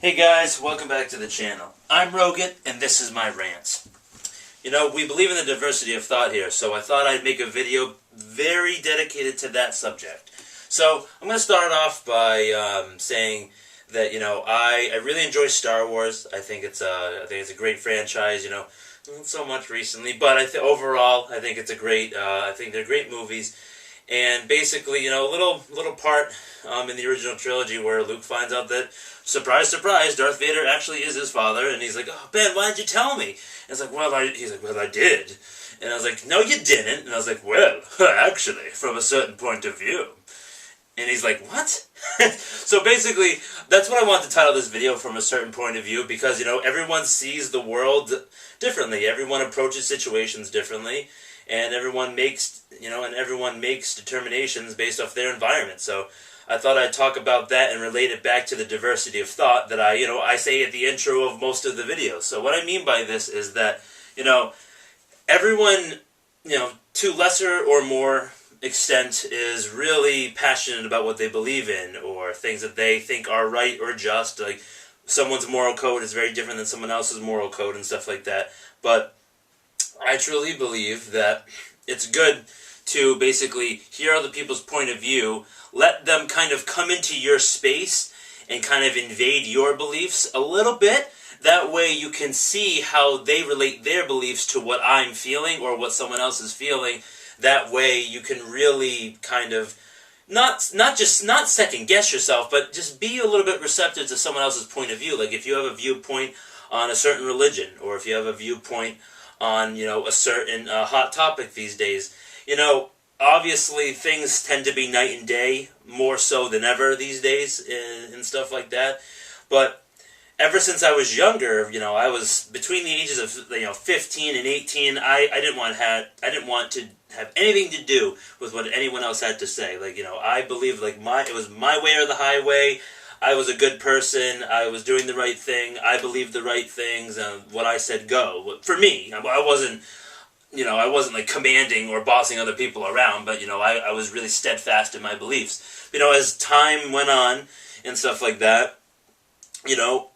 Hey guys, welcome back to the channel. I'm Rogut, and this is my rants. You know, we believe in the diversity of thought here, so I thought I'd make a video very dedicated to that subject. So, I'm going to start off by saying that, I really enjoy Star Wars. I think it's a great franchise, not so much recently, but overall, I think it's I think they're great movies. And basically, a little part in the original trilogy where Luke finds out that, surprise, surprise, Darth Vader actually is his father, and he's like, "Oh, Ben, why didn't you tell me?" And it's like, he's like, "Well, I did." And I was like, "No, you didn't." And I was like, "Well, actually, from a certain point of view." And he's like, "What?" So basically, that's what I want to title this video, from a certain point of view, because, everyone sees the world differently. Everyone approaches situations differently. And everyone makes determinations based off their environment. So I thought I'd talk about that and relate it back to the diversity of thought that I say at the intro of most of the videos. So what I mean by this is that, everyone, to lesser or more extent, is really passionate about what they believe in, or things that they think are right or just. Like, someone's moral code is very different than someone else's moral code and stuff like that. But I truly believe that it's good to basically hear other people's point of view, let them kind of come into your space and kind of invade your beliefs a little bit. That way you can see how they relate their beliefs to what I'm feeling or what someone else is feeling. That way you can really kind of not second guess yourself, but just be a little bit receptive to someone else's point of view. Like, if you have a viewpoint on a certain religion, or if you have a viewpoint on, a certain hot topic these days. Obviously things tend to be night and day, more so than ever these days, and stuff like that. But ever since I was younger, I was between the ages of 15 and 18. I didn't want to have anything to do with what anyone else had to say. I believed it was my way or the highway. I was a good person. I was doing the right thing. I believed the right things, and what I said go. For me, I wasn't, like commanding or bossing other people around, but I was really steadfast in my beliefs. As time went on and stuff like that, I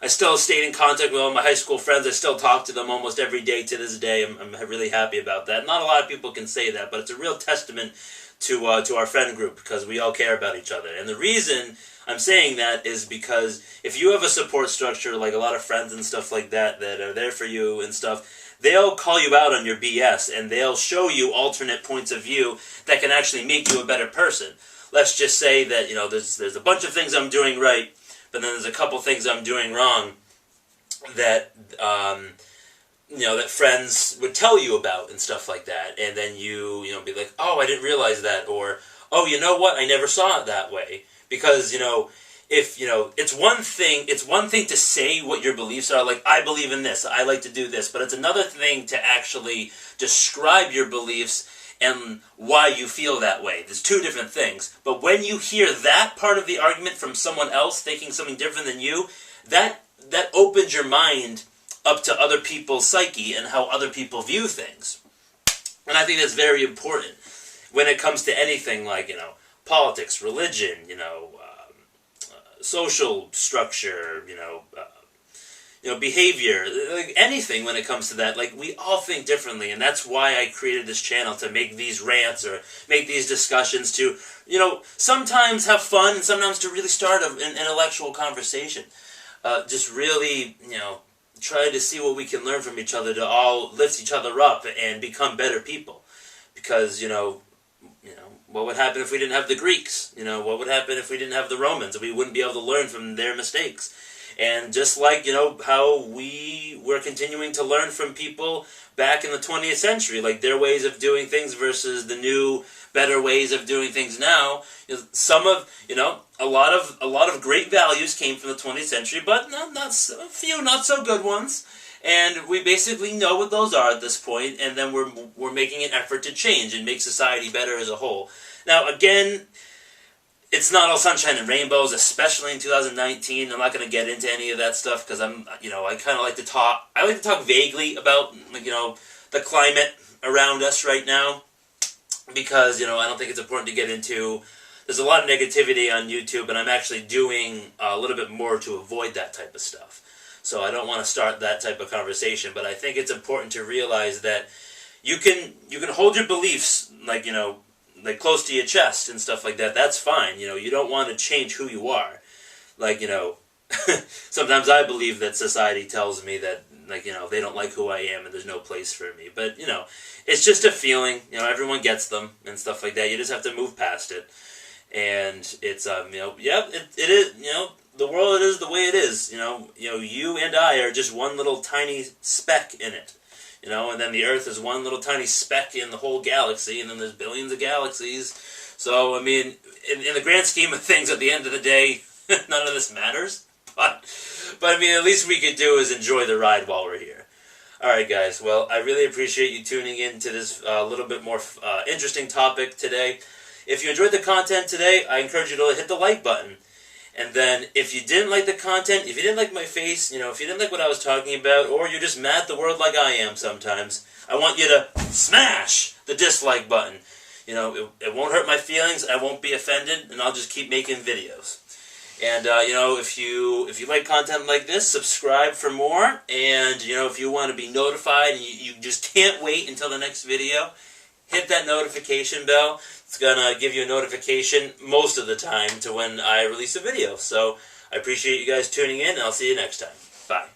still stayed in contact with all my high school friends. I still talk to them almost every day to this day. I'm really happy about that. Not a lot of people can say that, but it's a real testament to our friend group, because we all care about each other. And the reason I'm saying that is because if you have a support structure, like a lot of friends and stuff like that, that are there for you and stuff, they'll call you out on your BS, and they'll show you alternate points of view that can actually make you a better person. Let's just say that, there's a bunch of things I'm doing right, but then there's a couple things I'm doing wrong that, that friends would tell you about and stuff like that, and then you be like, "Oh, I didn't realize that," or, "Oh, you know what, I never saw it that way." Because, if, it's one thing to say what your beliefs are, like, "I believe in this, I like to do this," but it's another thing to actually describe your beliefs and why you feel that way. There's two different things. But when you hear that part of the argument from someone else thinking something different than you, that opens your mind up to other people's psyche and how other people view things. And I think that's very important when it comes to anything like, politics, religion, social structure, behavior, like anything when it comes to that. Like, we all think differently, and that's why I created this channel, to make these rants or make these discussions, to, sometimes have fun and sometimes to really start an intellectual conversation. Just really, try to see what we can learn from each other to all lift each other up and become better people. Because, what would happen if we didn't have the Greeks? What would happen if we didn't have the Romans? We wouldn't be able to learn from their mistakes. And just like, how we were continuing to learn from people back in the 20th century, like their ways of doing things versus the new, better ways of doing things now. A lot of great values came from the 20th century, but a few not so good ones. And we basically know what those are at this point, and then we're making an effort to change and make society better as a whole. Now, again, it's not all sunshine and rainbows, especially in 2019. I'm not going to get into any of that stuff because I kind of like to talk. I like to talk vaguely about, the climate around us right now, because, I don't think it's important to get into there's a lot of negativity on YouTube, and I'm actually doing a little bit more to avoid that type of stuff. So I don't want to start that type of conversation, but I think it's important to realize that you can hold your beliefs, like, like close to your chest and stuff like that. That's fine. You don't want to change who you are. Like, sometimes I believe that society tells me that, like, they don't like who I am and there's no place for me. But, it's just a feeling. Everyone gets them and stuff like that. You just have to move past it. And it's, it is, the world is the way it is. You and I are just one little tiny speck in it. And then the Earth is one little tiny speck in the whole galaxy, and then there's billions of galaxies. So, I mean, in the grand scheme of things, at the end of the day, none of this matters. But I mean, at least we could do is enjoy the ride while we're here. Alright, guys. Well, I really appreciate you tuning in to this little bit more interesting topic today. If you enjoyed the content today, I encourage you to hit the like button. And then, if you didn't like the content, if you didn't like my face, if you didn't like what I was talking about, or you're just mad at the world like I am sometimes, I want you to smash the dislike button. It won't hurt my feelings, I won't be offended, and I'll just keep making videos. And, if you like content like this, subscribe for more. And, if you want to be notified and you just can't wait until the next video, hit that notification bell. It's going to give you a notification most of the time to when I release a video. So I appreciate you guys tuning in, and I'll see you next time. Bye.